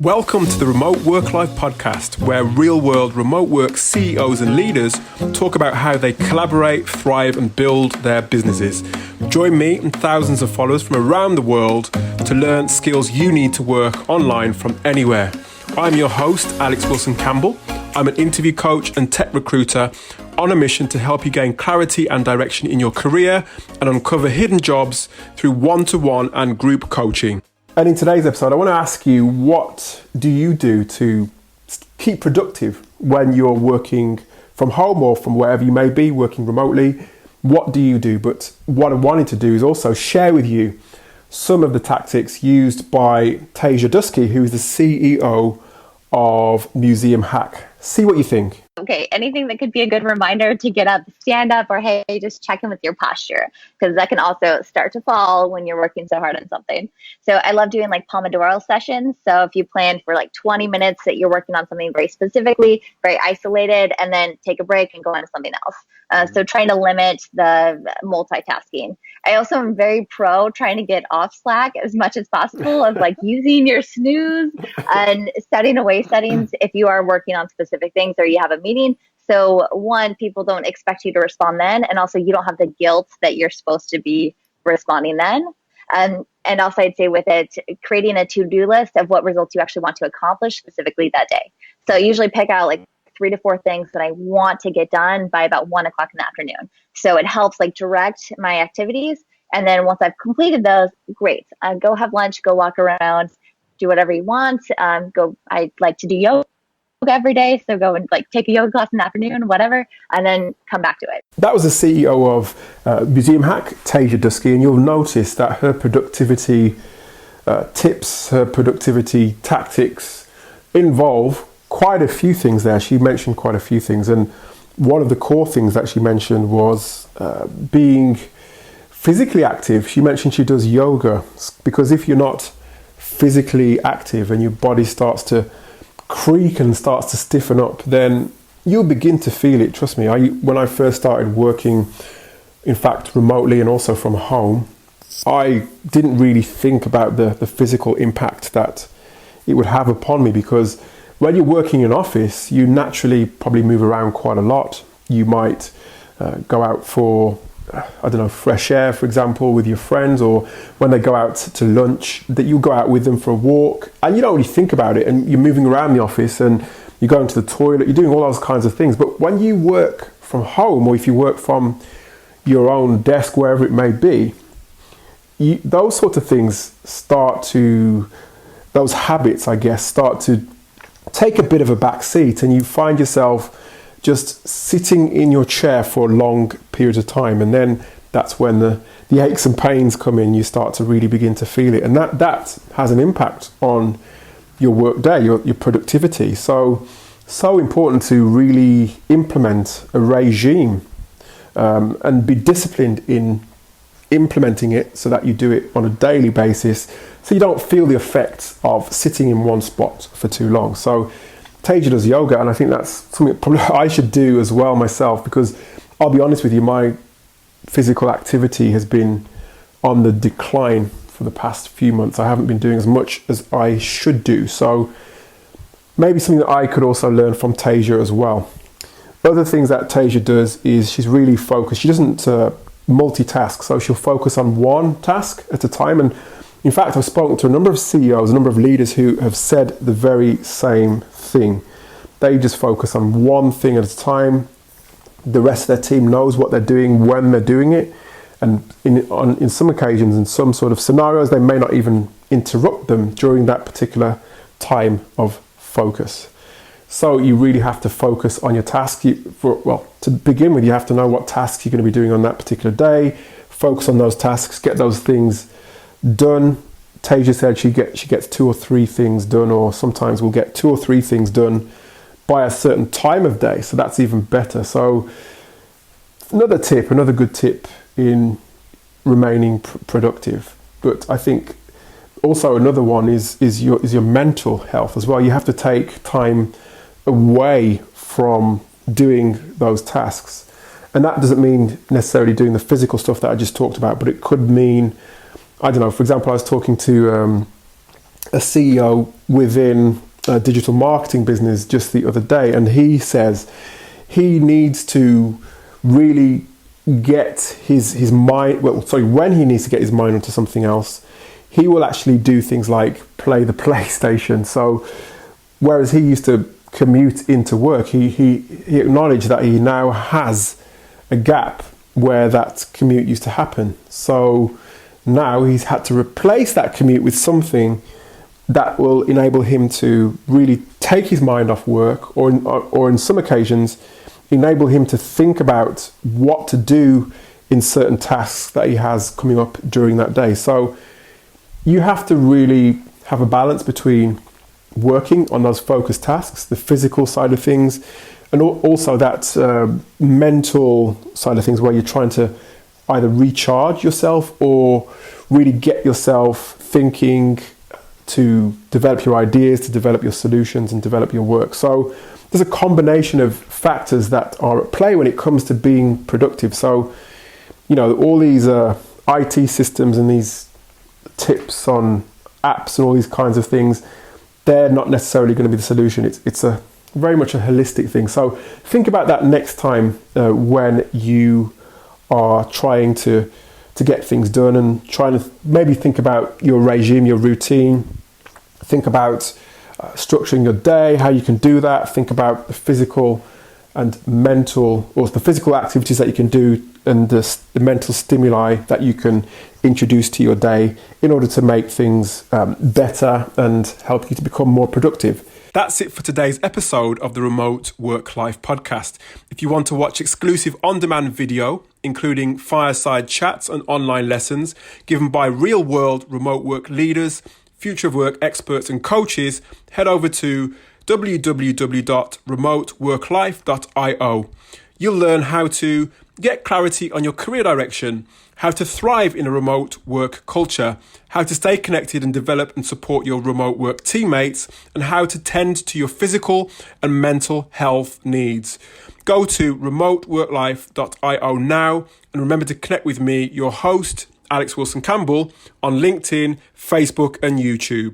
Welcome to the Remote Work Life podcast, where real-world remote work CEOs and leaders talk about how they collaborate, thrive, and build their businesses. Join me and thousands of followers from around the world to learn skills you need to work online from anywhere. I'm your host, Alex Wilson-Campbell. I'm an interview coach and tech recruiter on a mission to help you gain clarity and direction in your career and uncover hidden jobs through one-to-one and group coaching. And in today's episode, I want to ask you, what do you do to keep productive when you're working from home or from wherever you may be, working remotely? What do you do? But what I wanted to do is also share with you some of the tactics used by Tasia Duske, who is the CEO of Museum Hack. See what you think. Okay, anything that could be a good reminder to get up, stand up, or hey, just check in with your posture, because that can also start to fall when you're working so hard on something. So I love doing like Pomodoro sessions. So if you plan for like 20 minutes that you're working on something very specifically, very isolated, and then take a break and go on to something else. So trying to limit the multitasking. I also am very pro trying to get off Slack as much as possible, of like using your snooze and setting away settings if you are working on specific things or you have a meeting. So one, people don't expect you to respond then. And also you don't have the guilt that you're supposed to be responding then. And also I'd say with it, creating a to-do list of what results you actually want to accomplish specifically that day. So I usually pick out like 3 to 4 things that I want to get done by about 1 o'clock in the afternoon. So it helps like direct my activities. And then once I've completed those, great. Go have lunch, go walk around, do whatever you want. I like to do yoga every day. So go and like take a yoga class in the afternoon, whatever, and then come back to it. That was the CEO of Museum Hack, Tasia Duske, and you'll notice that her productivity tips, her productivity tactics involve quite a few things there. She mentioned quite a few things, and one of the core things that she mentioned was being physically active. She mentioned she does yoga, because if you're not physically active and your body starts to creak and starts to stiffen up, then you'll begin to feel it. Trust me, when I first started working, in fact, remotely and also from home, I didn't really think about the physical impact that it would have upon me, because when you're working in an office, you naturally probably move around quite a lot. You might go out for, fresh air, for example, with your friends, or when they go out to lunch, that you go out with them for a walk, and you don't really think about it, and you're moving around the office, and you're going to the toilet, you're doing all those kinds of things. But when you work from home, or if you work from your own desk, wherever it may be, those sort of things those habits, I guess, start to take a bit of a back seat, and you find yourself just sitting in your chair for long periods of time. And then that's when the aches and pains come in. You start to really begin to feel it. And that has an impact on your work day, your productivity. So important to really implement a regime and be disciplined in implementing it, so that you do it on a daily basis, so you don't feel the effects of sitting in one spot for too long. So Tasia does yoga, and I think that's something probably I should do as well myself, because I'll be honest with you, my physical activity has been on the decline for the past few months. I haven't been doing as much as I should do. So maybe something that I could also learn from Tasia as well. Other things that Tasia does is she's really focused. She doesn't multitask, so she'll focus on one task at a time. And in fact, I've spoken to a number of CEOs, a number of leaders who have said the very same thing. They just focus on one thing at a time. The rest of their team knows what they're doing when they're doing it. And in some occasions, in some sort of scenarios, they may not even interrupt them during that particular time of focus. So you really have to focus on your task. To begin with, you have to know what tasks you're going to be doing on that particular day. Focus on those tasks, get those things done. Tasia said she gets 2 or 3 things done, or sometimes we'll get 2 or 3 things done by a certain time of day. So that's even better. So another good tip in remaining productive. But I think also another one is your mental health as well. You have to take time away from doing those tasks. And that doesn't mean necessarily doing the physical stuff that I just talked about, but it could mean, I don't know, for example, I was talking to a CEO within a digital marketing business just the other day, and he says he needs to really get his mind, when he needs to get his mind onto something else, he will actually do things like play the PlayStation. So whereas he used to commute into work, he acknowledged that he now has a gap where that commute used to happen. So now he's had to replace that commute with something that will enable him to really take his mind off work, or in some occasions enable him to think about what to do in certain tasks that he has coming up during that day. So you have to really have a balance between working on those focused tasks, the physical side of things, and also that mental side of things, where you're trying to either recharge yourself or really get yourself thinking to develop your ideas, to develop your solutions and develop your work. So there's a combination of factors that are at play when it comes to being productive. So, you know, all these IT systems and these tips on apps and all these kinds of things, they're not necessarily going to be the solution. It's a very much a holistic thing. So think about that next time when you are trying to get things done, and trying to maybe think about your regime, your routine. Think about structuring your day, how you can do that. Think about the physical and mental, or the physical activities that you can do, and the mental stimuli that you can introduce to your day in order to make things better and help you to become more productive. That's it for today's episode of the Remote Work Life podcast. If you want to watch exclusive on-demand video, including fireside chats and online lessons given by real-world remote work leaders, future of work experts and coaches, head over to www.remoteworklife.io. You'll learn how to get clarity on your career direction, how to thrive in a remote work culture, how to stay connected and develop and support your remote work teammates, and how to tend to your physical and mental health needs. Go to remoteworklife.io now, and remember to connect with me, your host, Alex Wilson Campbell, on LinkedIn, Facebook, and YouTube.